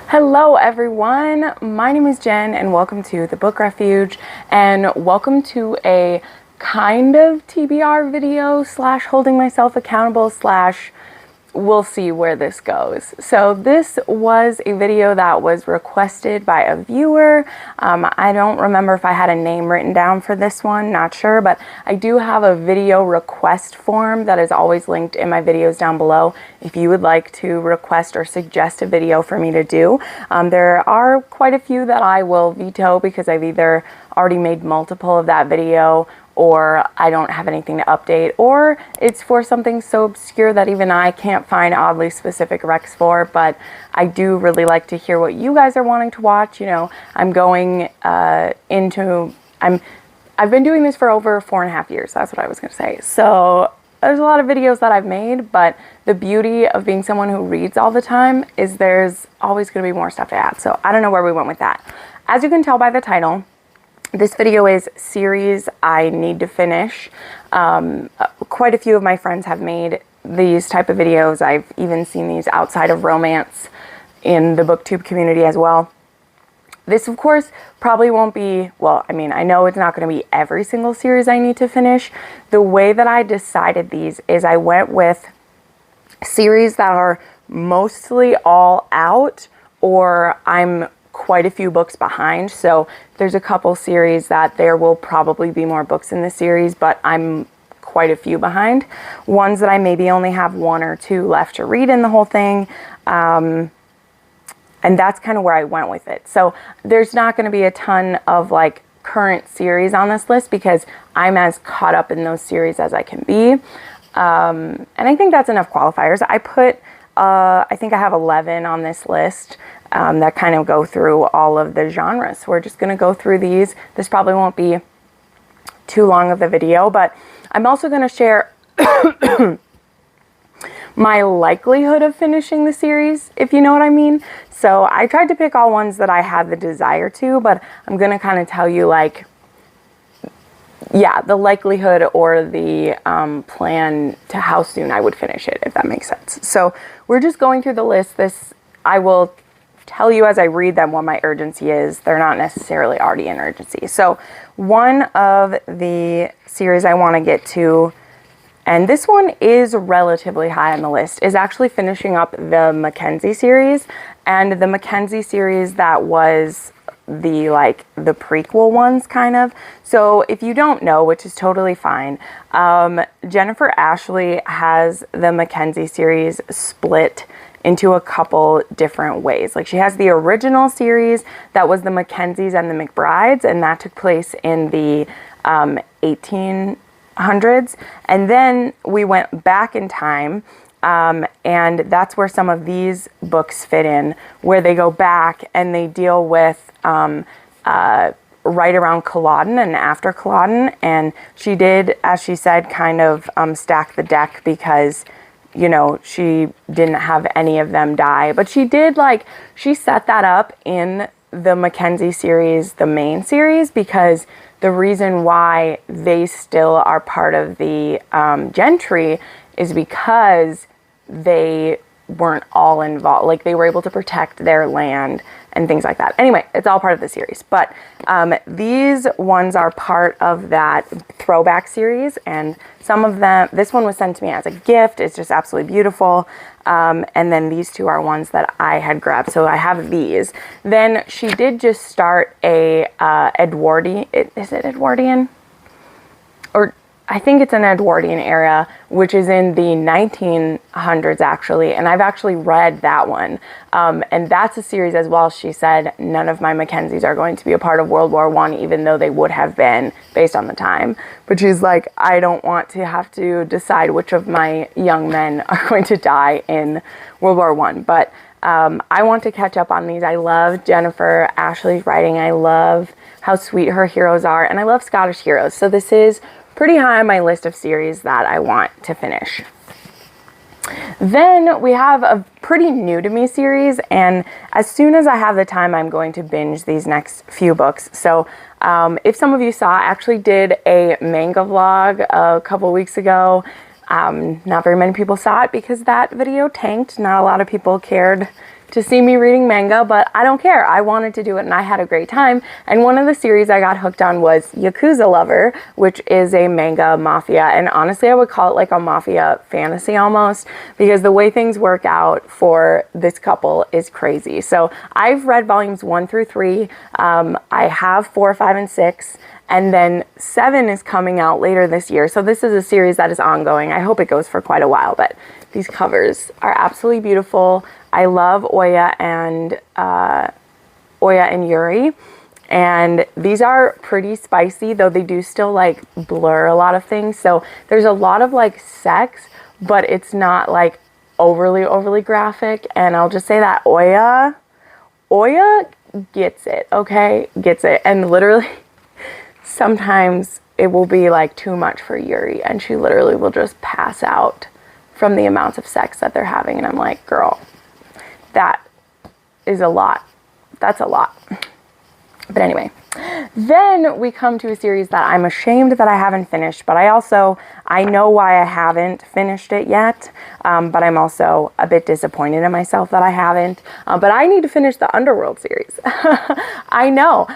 Hello everyone, my name is Jen and welcome to the Book Refuge and welcome to a kind of TBR video slash holding myself accountable slash we'll see where this goes. So this was a video that was requested by a viewer. I don't remember if I had a name written down for this one, not sure, but I do have a video request form that is always linked in my videos down below if you would like to request or suggest a video for me to do. There are quite a few that I will veto because I've either already made multiple of that video or I don't have anything to update, or it's for something so obscure that even I can't find oddly specific recs for, but I do really like to hear what you guys are wanting to watch. You know, I'm going I've been doing this for over 4.5 years, that's what I was gonna say. So there's a lot of videos that I've made, but the beauty of being someone who reads all the time is there's always gonna be more stuff to add. So I don't know where we went with that. As you can tell by the title, this video is series I need to finish. Quite a few of my friends have made these type of videos. I've even seen these outside of romance in the booktube community as well. This, of course, probably won't be, well, I mean, I know it's not going to be every single series I need to finish. The way that I decided these is I went with series that are mostly all out, or I'm quite a few books behind. So there's a couple series that there will probably be more books in the series, but I'm quite a few behind. Ones that I maybe only have 1 or 2 left to read in the whole thing. And that's kind of where I went with it. So there's not going to be a ton of like current series on this list because I'm as caught up in those series as I can be. And I think that's enough qualifiers. I put, I think I have 11 on this list. That kind of go through all of the genres. We're just going to go through these. This probably won't be too long of a video, but I'm also going to share my likelihood of finishing the series, if you know what I mean. So I tried to pick all ones that I had the desire to, but I'm going to kind of tell you like, yeah, the likelihood or the plan to how soon I would finish it, if that makes sense. So we're just going through the list. I will tell you as I read them what my urgency is. They're not necessarily already in urgency. So one of the series I want to get to, and this one is relatively high on the list, is actually finishing up the MacKenzie series. And the MacKenzie series that was the prequel ones kind of. So if you don't know, which is totally fine, Jennifer Ashley has the MacKenzie series split into a couple different ways. Like she has the original series that was the Mackenzies and the McBrides, and that took place in the 1800s. And then we went back in time, and that's where some of these books fit in, where they go back and they deal with right around Culloden and after Culloden. And she did, as she said, kind of stack the deck because, you know, she didn't have any of them die, but she did she set that up in the MacKenzie series, the main series, because the reason why they still are part of the gentry is because they weren't all involved. Like they were able to protect their land and things like that. Anyway, it's all part of the series, but these ones are part of that throwback series, and some of them, this one was sent to me as a gift. It's just absolutely beautiful. And then these two are ones that I had grabbed. So I have these. Then she did just start a Edwardian, is it Edwardian? Or I think it's an Edwardian era, which is in the 1900s actually, and I've actually read that one. And that's a series as well. She said none of my Mackenzies are going to be a part of World War I, even though they would have been based on the time. But she's like, I don't want to have to decide which of my young men are going to die in World War I. But I want to catch up on these. I love Jennifer Ashley's writing. I love how sweet her heroes are, and I love Scottish heroes. So this is pretty high on my list of series that I want to finish. Then we have a pretty new to me series, and as soon as I have the time, I'm going to binge these next few books. So if some of you saw, I actually did a manga vlog a couple weeks ago. Not very many people saw it because that video tanked. Not a lot of people cared to see me reading manga, but I don't care. I wanted to do it and I had a great time. And one of the series I got hooked on was Yakuza Lover, which is a manga mafia. And honestly, I would call it like a mafia fantasy almost, because the way things work out for this couple is crazy. So I've read volumes 1 through 3. I have 4, 5, and 6. And then 7 is coming out later this year. So this is a series that is ongoing. I hope it goes for quite a while, but these covers are absolutely beautiful. I love Oya and Yuri. And these are pretty spicy, though they do still like blur a lot of things. So there's a lot of like sex, but it's not like overly graphic. And I'll just say that Oya gets it, okay? Gets it. And literally sometimes it will be like too much for Yuri, and she literally will just pass out from the amounts of sex that they're having. And I'm like, girl, that is a lot. That's a lot. But anyway, then we come to a series that I'm ashamed that I haven't finished, but I know why I haven't finished it yet, but I'm also a bit disappointed in myself that I haven't. But I need to finish the Underworld series. I know.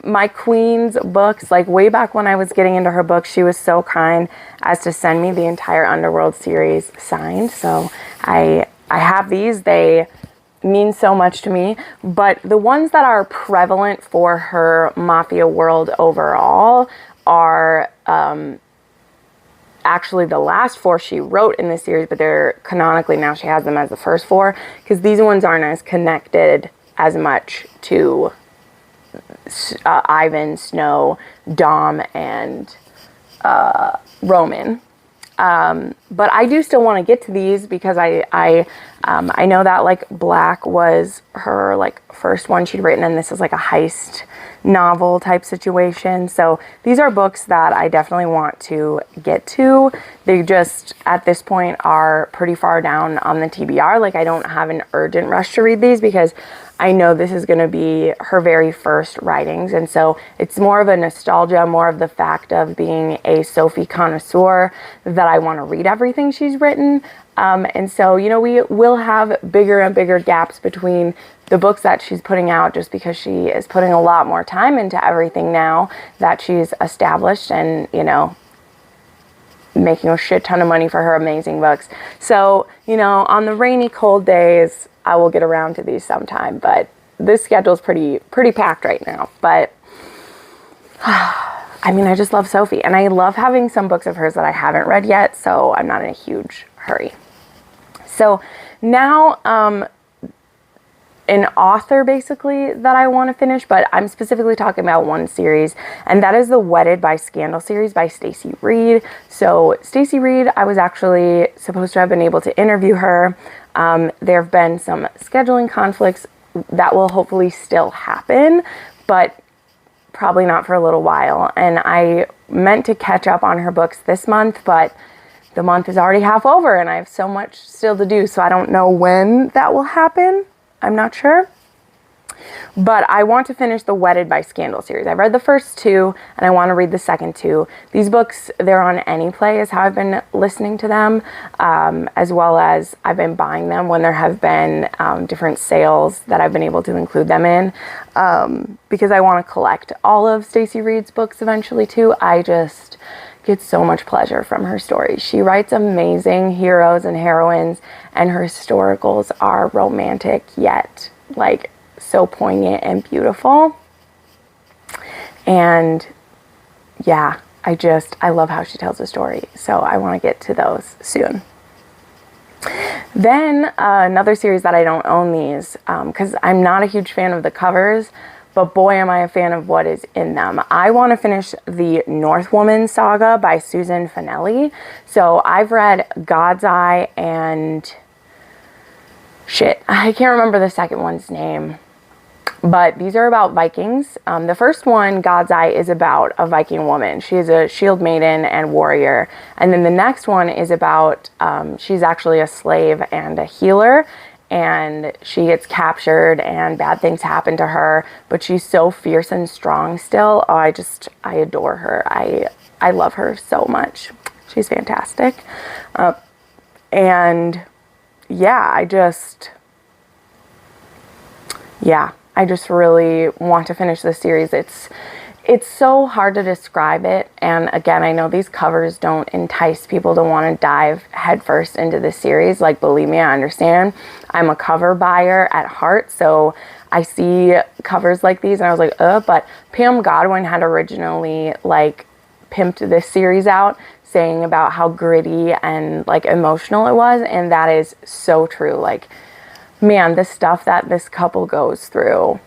My queen's books, like way back when I was getting into her books, she was so kind as to send me the entire Underworld series signed. So I have these. They mean so much to me. But the ones that are prevalent for her mafia world overall are actually the last 4 she wrote in this series, but they're canonically now she has them as the first 4, because these ones aren't as connected as much to Ivan, Snow, Dom, and Roman. But I do still want to get to these because I know that like Black was her like first one she'd written, and this is like a heist novel type situation. So these are books that I definitely want to get to. They just at this point are pretty far down on the TBR. Like I don't have an urgent rush to read these because I know this is going to be her very first writings. And so it's more of a nostalgia, more of the fact of being a Sophie connoisseur that I want to read everything she's written. And so, you know, we will have bigger and bigger gaps between the books that she's putting out just because she is putting a lot more time into everything now that she's established and, you know, making a shit ton of money for her amazing books. So, you know, on the rainy, cold days, I will get around to these sometime, but this schedule is pretty packed right now. But I mean, I just love Sophie, and I love having some books of hers that I haven't read yet, so I'm not in a huge hurry. So now, an author basically that I want to finish, but I'm specifically talking about one series, and that is the Wedded by Scandal series by Stacy Reid. So Stacy Reid, I was actually supposed to have been able to interview her. There have been some scheduling conflicts that will hopefully still happen, but probably not for a little while. And I meant to catch up on her books this month, but the month is already half over and I have so much still to do. So I don't know when that will happen. I'm not sure. But I want to finish the Wedded by Scandal series. I've read the first 2 and I want to read the second 2. These books, they're on Anyplay is how I've been listening to them, as well as I've been buying them when there have been different sales that I've been able to include them in, because I want to collect all of Stacy Reid's books eventually too. I just get so much pleasure from her stories. She writes amazing heroes and heroines, and her historicals are romantic yet like so poignant and beautiful. And yeah, I love how she tells a story. So I want to get to those soon. Then another series that I don't own these because I'm not a huge fan of the covers, but boy am I a fan of what is in them. I want to finish the Northwoman saga by Suzanne Fanetti. So I've read God's Eye and I can't remember the second one's name. But these are about Vikings. The first one, God's Eye, is about a Viking woman. She is a shield maiden and warrior. And then the next one is about, she's actually a slave and a healer. And she gets captured and bad things happen to her. But she's so fierce and strong still. Oh, I adore her. I love her so much. She's fantastic. And yeah, yeah, I just really want to finish this series. It's so hard to describe it, and again, I know these covers don't entice people to want to dive headfirst into this series. Like, believe me, I understand. I'm a cover buyer at heart, so I see covers like these and I was like, but Pam Godwin had originally like pimped this series out, saying about how gritty and like emotional it was, and that is so true. Like, man, the stuff that this couple goes through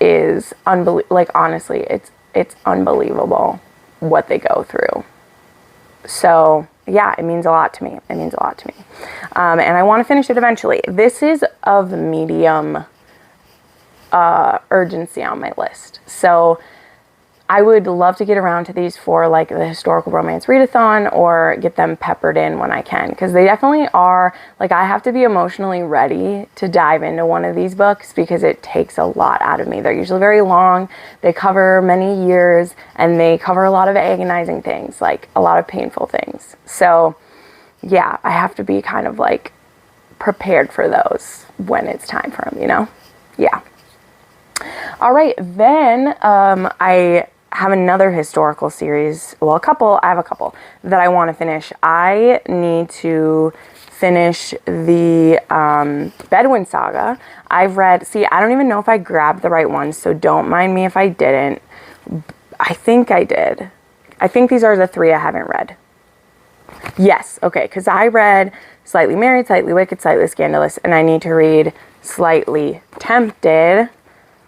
is unbelievable. Like, honestly, it's unbelievable what they go through. So yeah, it means a lot to me. It means a lot to me. And I want to finish it eventually. This is of medium urgency on my list. So I would love to get around to these for like the historical romance readathon, or get them peppered in when I can, because they definitely are, like, I have to be emotionally ready to dive into one of these books because it takes a lot out of me. They're usually very long, they cover many years, and they cover a lot of agonizing things, like a lot of painful things. So yeah, I have to be kind of like prepared for those when it's time for them, you know? Yeah. All right, then I have another historical series. Well, I have a couple that I want to finish. I need to finish the Bedouin Saga. I've read, I don't even know if I grabbed the right ones, so don't mind me if I didn't. I think I did. I think these are the 3 I haven't read. Yes, okay, because I read Slightly Married, Slightly Wicked, Slightly Scandalous, and I need to read Slightly Tempted,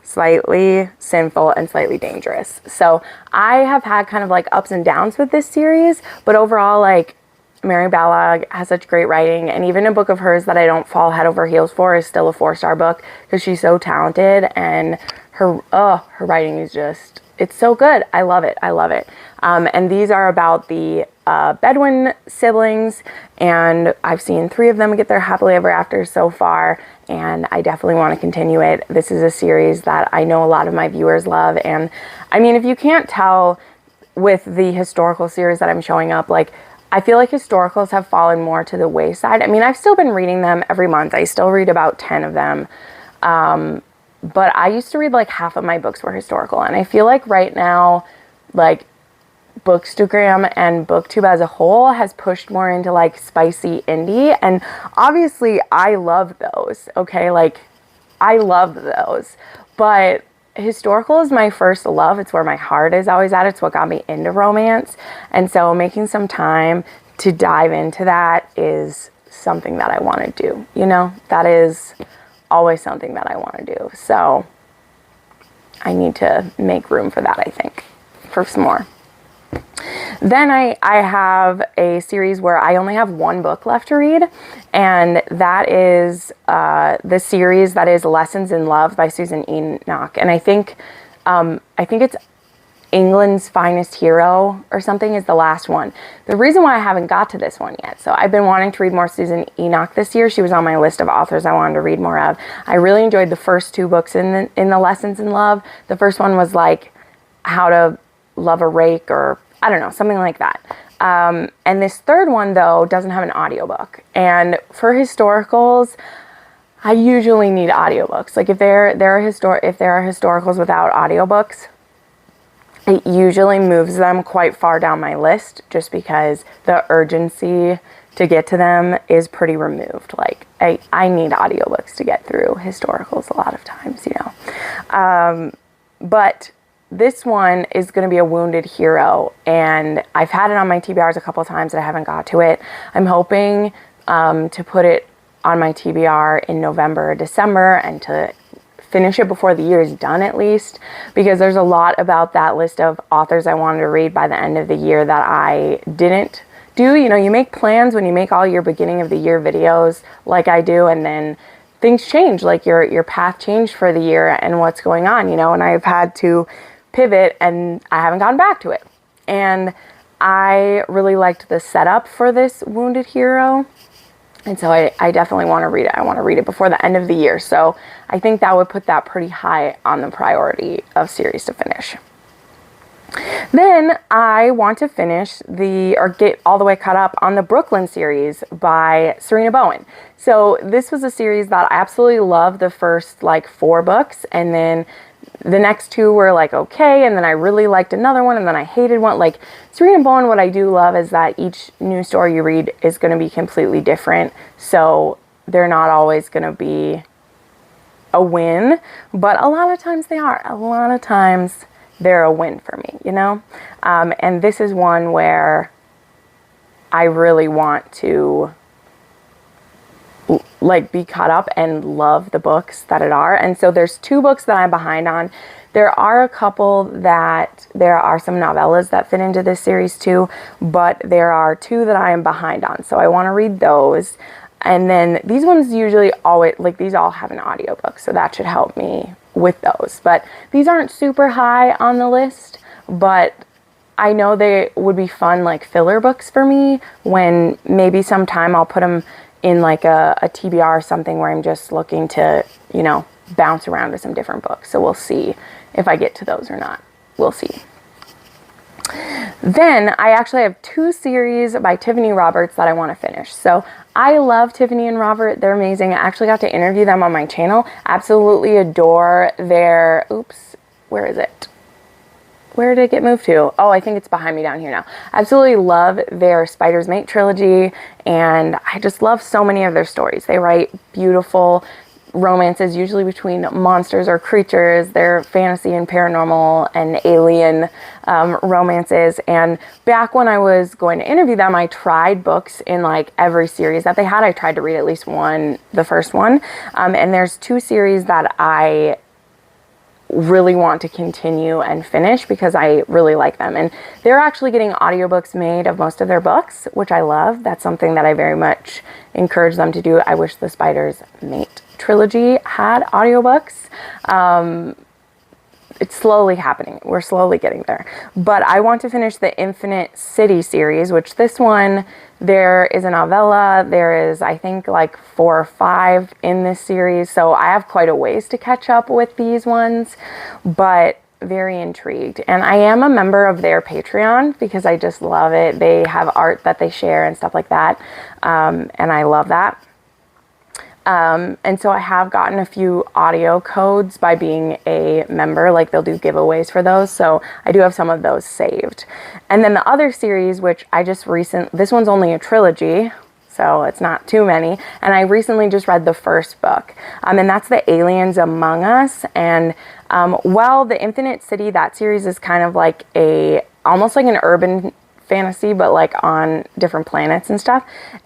Slightly Sinful, and Slightly Dangerous. So I have had kind of like ups and downs with this series, but overall, like, Mary Balogh has such great writing, and even a book of hers that I don't fall head over heels for is still a 4-star book because she's so talented, and her writing is just, it's so good. I love it. I love it. And these are about the Bedwyn siblings, and I've seen 3 of them get their happily ever after so far, and I definitely want to continue it. This is a series that I know a lot of my viewers love, and I mean, if you can't tell with the historical series that I'm showing up, like, I feel like historicals have fallen more to the wayside. I mean, I've still been reading them every month. I still read about 10 of them. But I used to read like half of my books were historical. And I feel like right now, like, Bookstagram and BookTube as a whole has pushed more into like spicy indie. And obviously I love those, okay? Like, I love those. But historical is my first love. It's where my heart is always at. It's what got me into romance. And so making some time to dive into that is something that I want to do. You know, that is always something that I want to do. So I need to make room for that, I think, for some more. Then I have a series where I only have 1 book left to read, and that is the series that is Lessons in Love by Susan Enoch. And I think it's England's Finest Hero or something is the last one. The reason why I haven't got to this one yet, so I've been wanting to read more Susan Enoch this year. She was on my list of authors I wanted to read more of. I really enjoyed the first 2 books in the Lessons in Love. The first one was like How to Love a Rake, or I don't know, something like that. And this third one, though, doesn't have an audiobook. And for historicals, I usually need audiobooks. Like, if there are historicals without audiobooks, it usually moves them quite far down my list, just because the urgency to get to them is pretty removed. Like, I need audiobooks to get through historicals a lot of times, you know. But this one is going to be a wounded hero, and I've had it on my TBRs a couple of times and I haven't got to it. I'm hoping to put it on my TBR in November or December, and to finish it before the year is done at least, because there's a lot about that list of authors I wanted to read by the end of the year that I didn't do. You know, you make plans when you make all your beginning of the year videos like I do, and then things change, like your path changed for the year and what's going on, you know, and I've had to pivot and I haven't gone back to it. And I really liked the setup for this wounded hero, and so I definitely want to read it. I want to read it before the end of the year, so I think that would put that pretty high on the priority of series to finish. Then I want to finish or get all the way caught up on the Brooklyn series by Sarina Bowen. So this was a series that I absolutely loved the first like 4 books, and then the next 2 were like okay, and then I really liked another one, and then I hated one. Like Sarina Bowen, what I do love is that each new story you read is going to be completely different. So they're not always going to be a win, but a lot of times they are. A lot of times they're a win for me, you know? And this is one where I really want to like be caught up and love the books that it are. And so there's 2 books that I'm behind on. There are a couple that there are some novellas that fit into this series too, but there are 2 that I am behind on. So I want to read those. And then these ones usually always, like these all have an audiobook, so that should help me with those. But these aren't super high on the list, but I know they would be fun like filler books for me when maybe sometime I'll put them in like a TBR or something where I'm just looking to, you know, bounce around to some different books. So we'll see if I get to those or not. We'll see. Then I actually have 2 series by Tiffany Roberts that I want to finish. So I love Tiffany and Robert. They're amazing. I actually got to interview them on my channel. Absolutely adore their, oops, where is it? Where did it get moved to? Oh, I think it's behind me down here now. Absolutely love their Spider's Mate trilogy, and I just love so many of their stories. They write beautiful romances, usually between monsters or creatures. They're fantasy and paranormal and alien romances. And back when I was going to interview them, I tried books in like every series that they had. I tried to read at least one, the first one. And there's 2 series that I really want to continue and finish because I really like them. And they're actually getting audiobooks made of most of their books, which I love. That's something that I very much encourage them to do. I wish the Spider's Mate trilogy had audiobooks. It's slowly happening. We're slowly getting there. But I want to finish the Infinite City series, which this one, there is a novella. There is, I think, like 4 or 5 in this series. So I have quite a ways to catch up with these ones, but very intrigued. And I am a member of their Patreon because I just love it. They have art that they share and stuff like that. And I love that. And so I have gotten a few audio codes by being a member, like they'll do giveaways for those. So I do have some of those saved. And then the other series, which I just this one's only a trilogy, so it's not too many. And I recently just read the first book, and that's The Aliens Among Us. And, well, The Infinite City, that series is kind of like almost like an urban fantasy, but like on different planets and stuff.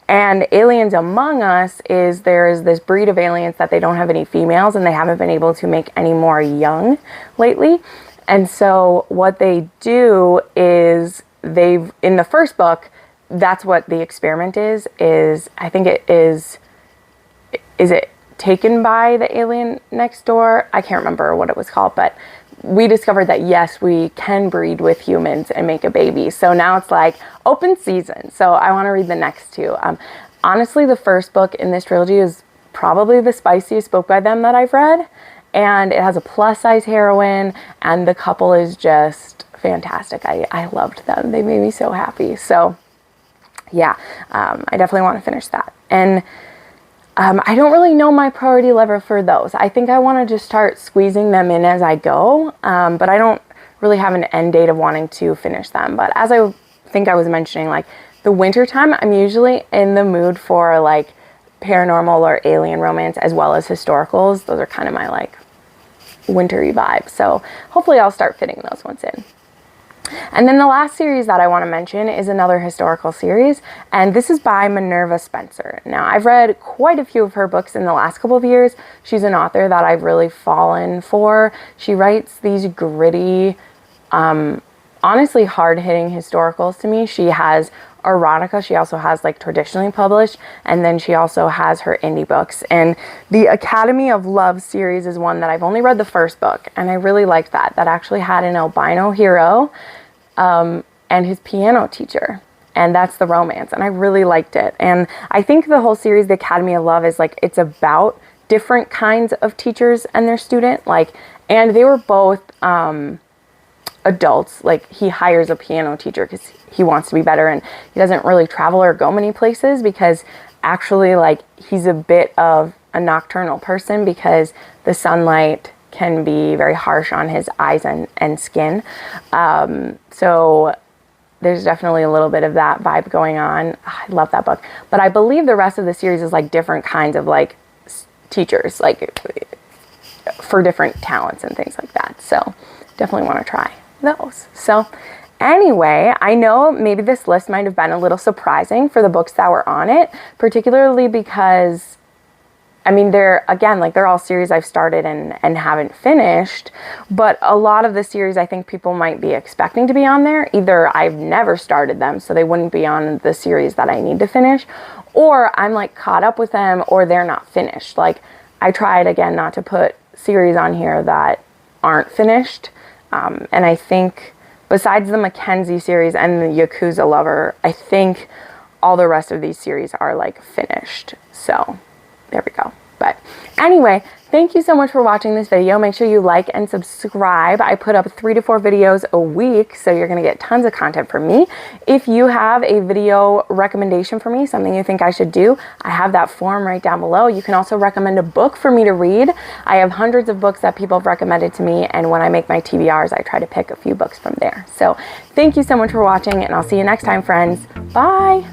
And Aliens Among Us there is this breed of aliens that they don't have any females, and they haven't been able to make any more young lately. And so what they do is in the first book, that's what the experiment is I think it is it Taken by the Alien Next Door? I can't remember what it was called, but we discovered that yes, we can breed with humans and make a baby. So now it's like open season. So I want to read the next 2. Honestly, the first book in this trilogy is probably the spiciest book by them that I've read. And it has a plus size heroine, and the couple is just fantastic. I loved them. They made me so happy. So yeah, I definitely want to finish that. And I don't really know my priority level for those. I think I want to just start squeezing them in as I go, but I don't really have an end date of wanting to finish them. But as I think I was mentioning, like the winter time, I'm usually in the mood for like paranormal or alien romance as well as historicals. Those are kind of my like wintry vibe. So hopefully I'll start fitting those ones in. And then the last series that I want to mention is another historical series, and this is by Minerva Spencer. Now, I've read quite a few of her books in the last couple of years. She's an author that I've really fallen for. She writes these gritty, honestly hard-hitting historicals to me. She has erotica. She also has like traditionally published, and then she also has her indie books. And the Academy of Love series is one that I've only read the first book, and I really liked that. That actually had an albino hero and his piano teacher, and that's the romance, and I really liked it. And I think the whole series, The Academy of Love, is like it's about different kinds of teachers and their student, like, and they were both adults. Like, he hires a piano teacher because he wants to be better, and he doesn't really travel or go many places because actually, like, he's a bit of a nocturnal person because the sunlight can be very harsh on his eyes and skin. So there's definitely a little bit of that vibe going on. I love that book. But I believe the rest of the series is like different kinds of like teachers, like for different talents and things like that. So definitely want to try those. So anyway, I know maybe this list might have been a little surprising for the books that were on it, particularly because, I mean, they're all series I've started and haven't finished, but a lot of the series I think people might be expecting to be on there. Either I've never started them, so they wouldn't be on the series that I need to finish, or I'm like caught up with them, or they're not finished. Like, I tried again not to put series on here that aren't finished, and I think besides the MacKenzie series and the Yakuza Lover, I think all the rest of these series are like finished. So there we go. But anyway, thank you so much for watching this video. Make sure you like and subscribe. I put up 3 to 4 videos a week, so you're going to get tons of content from me. If you have a video recommendation for me, something you think I should do, I have that form right down below. You can also recommend a book for me to read. I have hundreds of books that people have recommended to me, and when I make my TBRs, I try to pick a few books from there. So thank you so much for watching, and I'll see you next time, friends. Bye!